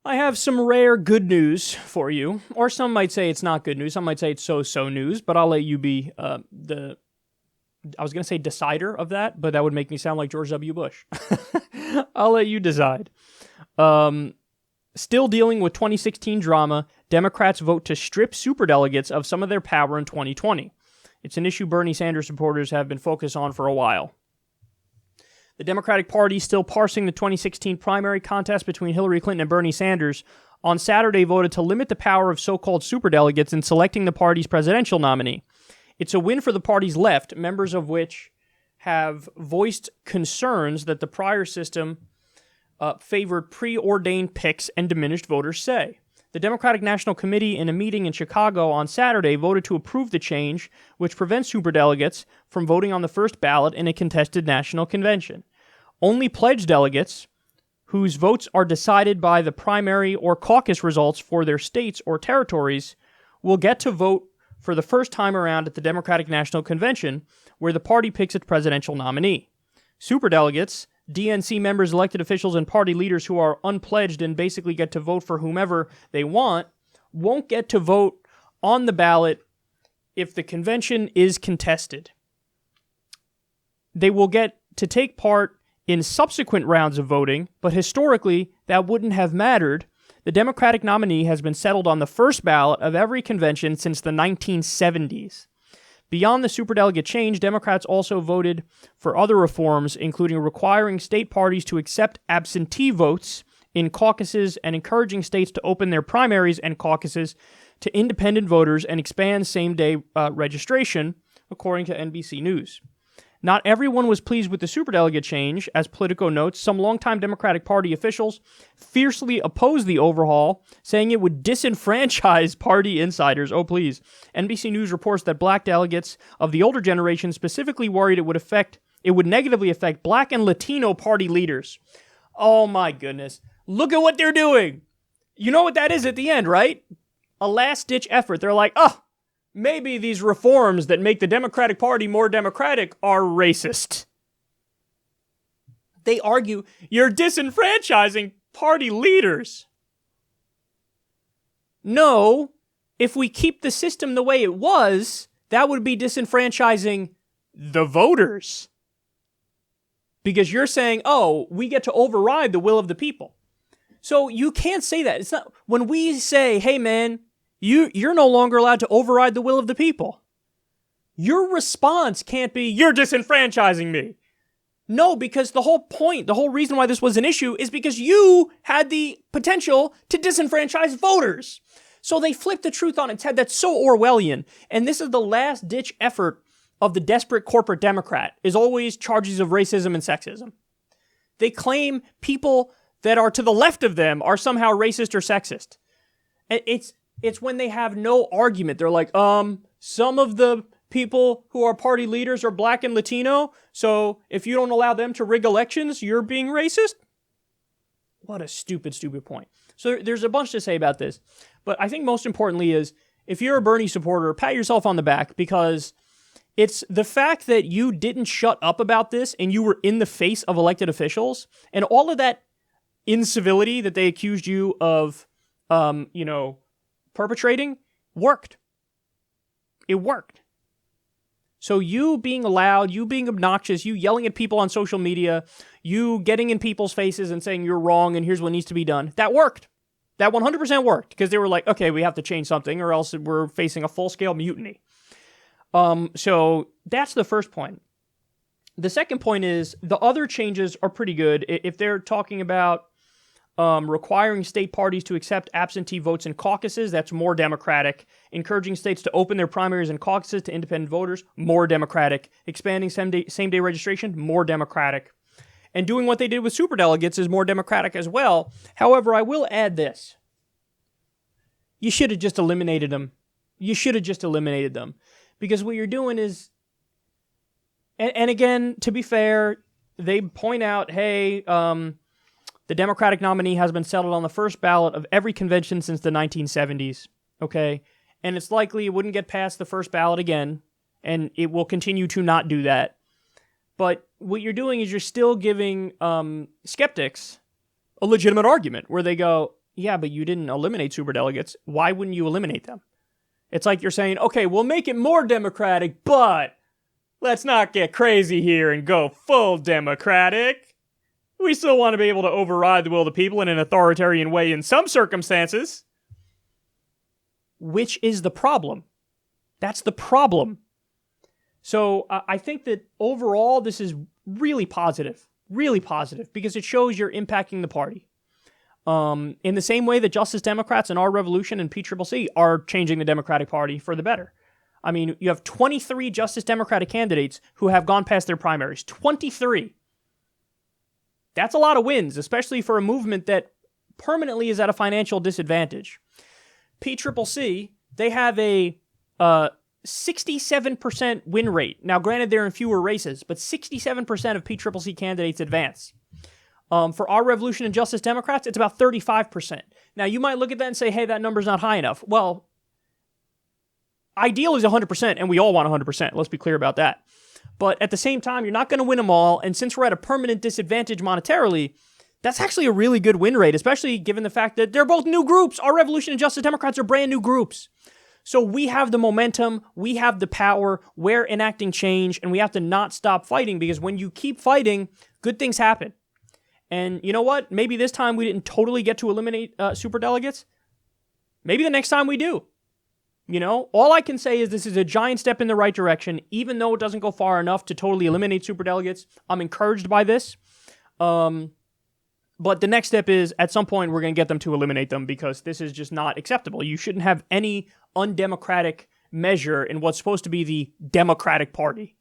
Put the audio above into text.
I have some rare good news for you, or some might say it's not good news, some might say it's so-so news, but I'll let you be I was going to say decider of that, but that would make me sound like George W. Bush. I'll let you decide. Still dealing with 2016 drama, Democrats vote to strip superdelegates of some of their power in 2020. It's an issue Bernie Sanders supporters have been focused on for a while. The Democratic Party, still parsing the 2016 primary contest between Hillary Clinton and Bernie Sanders, on Saturday voted to limit the power of so-called superdelegates in selecting the party's presidential nominee. It's a win for the party's left, members of which have voiced concerns that the prior system favored preordained picks and diminished, voters say. The Democratic National Committee, in a meeting in Chicago on Saturday, voted to approve the change, which prevents superdelegates from voting on the first ballot in a contested national convention. Only pledged delegates, whose votes are decided by the primary or caucus results for their states or territories, will get to vote for the first time around at the Democratic National Convention, where the party picks its presidential nominee. Superdelegates, DNC members, elected officials, and party leaders who are unpledged and basically get to vote for whomever they want, won't get to vote on the ballot if the convention is contested. They will get to take part in subsequent rounds of voting, but historically, that wouldn't have mattered. The Democratic nominee has been settled on the first ballot of every convention since the 1970s. Beyond the superdelegate change, Democrats also voted for other reforms, including requiring state parties to accept absentee votes in caucuses and encouraging states to open their primaries and caucuses to independent voters and expand same-day registration, according to NBC News. Not everyone was pleased with the superdelegate change. As Politico notes, some longtime Democratic Party officials fiercely opposed the overhaul, saying it would disenfranchise party insiders. Oh, please. NBC News reports that black delegates of the older generation specifically worried it would negatively affect black and Latino party leaders. Oh, my goodness. Look at what they're doing. You know what that is at the end, right? A last-ditch effort. They're like, maybe these reforms that make the Democratic Party more democratic are racist. They argue you're disenfranchising party leaders. No, if we keep the system the way it was, that would be disenfranchising the voters. Because you're saying, we get to override the will of the people. So you can't say that. It's not when we say, hey man, You're no longer allowed to override the will of the people. Your response can't be, you're disenfranchising me. No, because the whole point, the whole reason why this was an issue is because you had the potential to disenfranchise voters. So they flipped the truth on its head. That's so Orwellian. And this is the last-ditch effort of the desperate corporate Democrat, is always charges of racism and sexism. They claim people that are to the left of them are somehow racist or sexist. It's when they have no argument. They're like, some of the people who are party leaders are black and Latino, so if you don't allow them to rig elections, you're being racist? What a stupid, stupid point. So there's a bunch to say about this, but I think most importantly is, if you're a Bernie supporter, pat yourself on the back, because it's the fact that you didn't shut up about this and you were in the face of elected officials, and all of that incivility that they accused you of, perpetrating worked. It worked. So you being loud, you being obnoxious, you yelling at people on social media, you getting in people's faces and saying you're wrong and here's what needs to be done, that worked. That 100% worked, because they were like, okay, we have to change something or else we're facing a full-scale mutiny. So that's the first point. The second point is the other changes are pretty good. If they're talking about requiring state parties to accept absentee votes in caucuses, that's more democratic. Encouraging states to open their primaries and caucuses to independent voters, more democratic. Expanding same-day registration, more democratic. And doing what they did with superdelegates is more democratic as well. However, I will add this. You should have just eliminated them. Because what you're doing is, and again, to be fair, they point out, hey, the Democratic nominee has been settled on the first ballot of every convention since the 1970s, okay? And it's likely it wouldn't get past the first ballot again, and it will continue to not do that. But what you're doing is you're still giving skeptics a legitimate argument, where they go, Yeah, but you didn't eliminate superdelegates. Why wouldn't you eliminate them? It's like you're saying, okay, we'll make it more democratic, but let's not get crazy here and go full democratic. We still want to be able to override the will of the people in an authoritarian way in some circumstances. Which is the problem. That's the problem. So I think that overall this is really positive, because it shows you're impacting the party. In the same way that Justice Democrats and Our Revolution and PCCC are changing the Democratic Party for the better. I mean, you have 23 Justice Democratic candidates who have gone past their primaries. 23. That's a lot of wins, especially for a movement that permanently is at a financial disadvantage. PCCC, they have a 67% win rate. Now, granted, they're in fewer races, but 67% of PCCC candidates advance. For Our Revolution and Justice Democrats, it's about 35%. Now, you might look at that and say, hey, that number's not high enough. Well, ideal is 100%, and we all want 100%. Let's be clear about that. But at the same time, you're not going to win them all, and since we're at a permanent disadvantage monetarily, that's actually a really good win rate, especially given the fact that they're both new groups. Our Revolution and Justice Democrats are brand new groups. So we have the momentum, we have the power, we're enacting change, and we have to not stop fighting, because when you keep fighting, good things happen. And you know what? Maybe this time we didn't totally get to eliminate superdelegates. Maybe the next time we do. You know, all I can say is this is a giant step in the right direction, even though it doesn't go far enough to totally eliminate superdelegates. I'm encouraged by this. But the next step is, at some point, we're going to get them to eliminate them, because this is just not acceptable. You shouldn't have any undemocratic measure in what's supposed to be the Democratic Party.